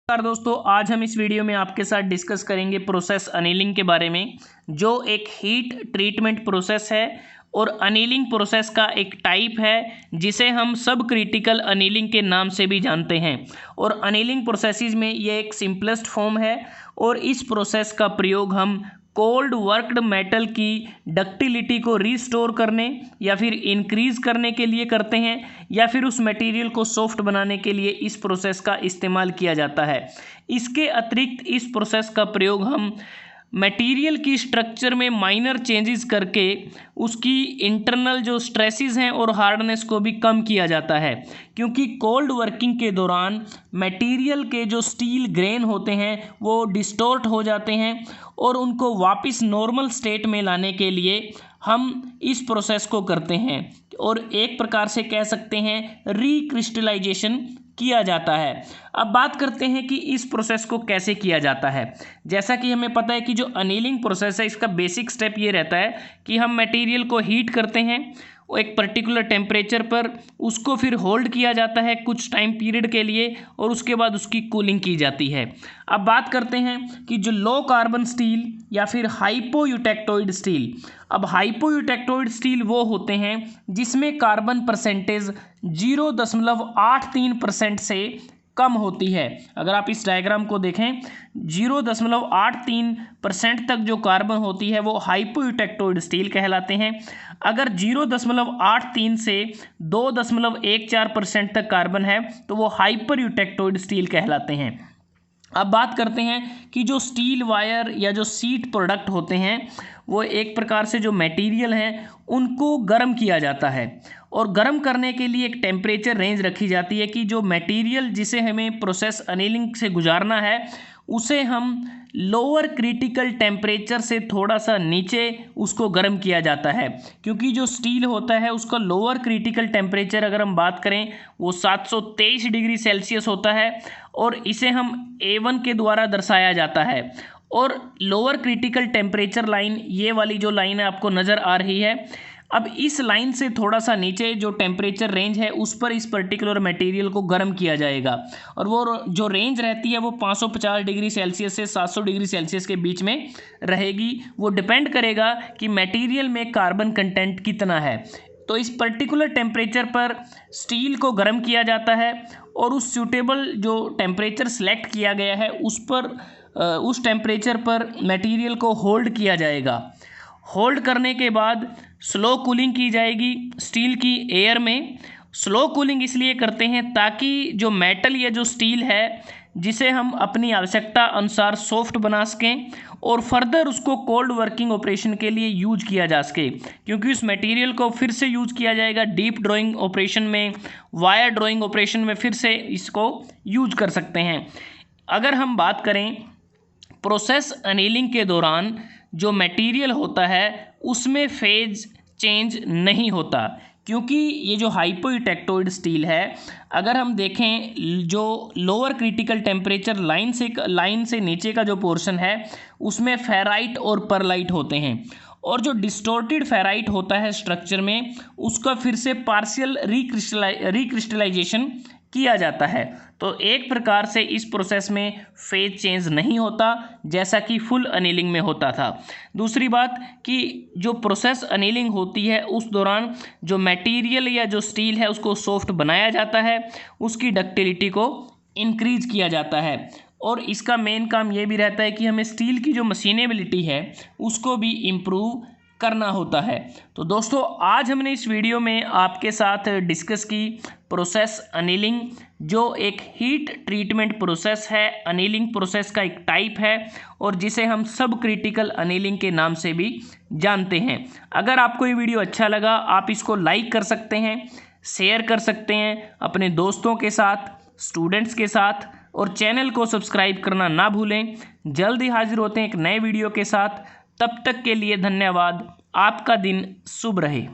नमस्कार दोस्तों, आज हम इस वीडियो में आपके साथ डिस्कस करेंगे प्रोसेस अनीलिंग के बारे में, जो एक हीट ट्रीटमेंट प्रोसेस है और अनीलिंग प्रोसेस का एक टाइप है जिसे हम सब क्रिटिकल अनीलिंग के नाम से भी जानते हैं। और अनीलिंग प्रोसेसेस में ये एक सिंपलेस्ट फॉर्म है और इस प्रोसेस का प्रयोग हम कोल्ड वर्कड मेटल की डक्टिलिटी को रिस्टोर करने या फिर इंक्रीज करने के लिए करते हैं, या फिर उस मटेरियल को सॉफ्ट बनाने के लिए इस प्रोसेस का इस्तेमाल किया जाता है। इसके अतिरिक्त इस प्रोसेस का प्रयोग हम मटेरियल की स्ट्रक्चर में माइनर चेंजेस करके उसकी इंटरनल जो स्ट्रेसेस हैं और हार्डनेस को भी कम किया जाता है, क्योंकि कोल्ड वर्किंग के दौरान मटेरियल के जो स्टील ग्रेन होते हैं वो डिस्टॉर्ट हो जाते हैं और उनको वापस नॉर्मल स्टेट में लाने के लिए हम इस प्रोसेस को करते हैं और एक प्रकार से कह सकते हैं रिक्रिस्टलाइजेशन किया जाता है। अब बात करते हैं कि इस प्रोसेस को कैसे किया जाता है। जैसा कि हमें पता है कि जो अनीलिंग प्रोसेस है, इसका बेसिक स्टेप ये रहता है कि हम मटेरियल को हीट करते हैं वो एक पर्टिकुलर टेम्परेचर पर, उसको फिर होल्ड किया जाता है कुछ टाइम पीरियड के लिए और उसके बाद उसकी कूलिंग की जाती है। अब बात करते हैं कि जो लो कार्बन स्टील या फिर हाइपोयूटेक्टोइड स्टील, अब हाइपोयूटेक्टोइड स्टील वो होते हैं जिसमें कार्बन परसेंटेज 0.83% से कम होती है। अगर आप इस डायग्राम को देखें, 0.83% तक जो कार्बन होती है वो हाइपोयूटेक्टोइड स्टील कहलाते हैं। अगर 0.83 से 2.14% तक कार्बन है तो वो हाइपरयूटेक्टोइड स्टील कहलाते हैं। अब बात करते हैं कि जो स्टील वायर या जो शीट प्रोडक्ट होते हैं वो एक प्रकार से जो मटेरियल हैं उनको गर्म किया जाता है और गर्म करने के लिए एक टेम्परेचर रेंज रखी जाती है कि जो मटेरियल जिसे हमें प्रोसेस अनीलिंग से गुजारना है उसे हम लोअर क्रिटिकल टेम्परेचर से थोड़ा सा नीचे उसको गर्म किया जाता है, क्योंकि जो स्टील होता है उसका लोअर क्रिटिकल टेम्परेचर अगर हम बात करें वो 723 डिग्री सेल्सियस होता है और इसे हम A1 के द्वारा दर्शाया जाता है। और लोअर क्रिटिकल टेम्परेचर लाइन, ये वाली जो लाइन है आपको नज़र आ रही है, अब इस लाइन से थोड़ा सा नीचे जो टेम्परेचर रेंज है उस पर इस पर्टिकुलर मटेरियल को गर्म किया जाएगा और वो जो रेंज रहती है वो 550 डिग्री सेल्सियस से 700 डिग्री सेल्सियस के बीच में रहेगी। वो डिपेंड करेगा कि मटेरियल में कार्बन कंटेंट कितना है। तो इस पर्टिकुलर टेम्परेचर पर स्टील को गर्म किया जाता है और उस सूटेबल जो टेम्परेचर सेलेक्ट किया गया है उस टेम्परेचर पर मटेरियल को होल्ड किया जाएगा। होल्ड करने के बाद स्लो कूलिंग की जाएगी स्टील की एयर में। स्लो कूलिंग इसलिए करते हैं ताकि जो मेटल या जो स्टील है जिसे हम अपनी आवश्यकता अनुसार सॉफ्ट बना सकें और फर्दर उसको कोल्ड वर्किंग ऑपरेशन के लिए यूज किया जा सके, क्योंकि उस मटेरियल को फिर से यूज किया जाएगा डीप ड्राइंग ऑपरेशन में, वायर ड्राइंग ऑपरेशन में फिर से इसको यूज कर सकते हैं। अगर हम बात करें प्रोसेस अनीलिंग के दौरान जो मटेरियल होता है उसमें फेज चेंज नहीं होता, क्योंकि ये जो हाइपोयूटेक्टोइड स्टील है, अगर हम देखें जो लोअर क्रिटिकल टेम्परेचर लाइन से नीचे का जो पोर्शन है उसमें फेराइट और परलाइट होते हैं और जो डिस्टॉर्टेड फेराइट होता है स्ट्रक्चर में उसका फिर से पार्शियल रिक्रिस्टलाइजेशन किया जाता है। तो एक प्रकार से इस प्रोसेस में फेज चेंज नहीं होता जैसा कि फुल अनीलिंग में होता था। दूसरी बात कि जो प्रोसेस अनीलिंग होती है उस दौरान जो मटेरियल या जो स्टील है उसको सॉफ्ट बनाया जाता है, उसकी डक्टिलिटी को इंक्रीज किया जाता है और इसका मेन काम ये भी रहता है कि हमें स्टील की जो मशीनेबिलिटी है उसको भी इम्प्रूव करना होता है। तो दोस्तों, आज हमने इस वीडियो में आपके साथ डिस्कस की प्रोसेस अनीलिंग, जो एक हीट ट्रीटमेंट प्रोसेस है, अनीलिंग प्रोसेस का एक टाइप है और जिसे हम सब क्रिटिकल अनीलिंग के नाम से भी जानते हैं। अगर आपको ये वीडियो अच्छा लगा आप इसको लाइक कर सकते हैं, शेयर कर सकते हैं अपने दोस्तों के साथ, स्टूडेंट्स के साथ, और चैनल को सब्सक्राइब करना ना भूलें। जल्द ही हाजिर होते हैं एक नए वीडियो के साथ। तब तक के लिए धन्यवाद। आपका दिन शुभ रहे।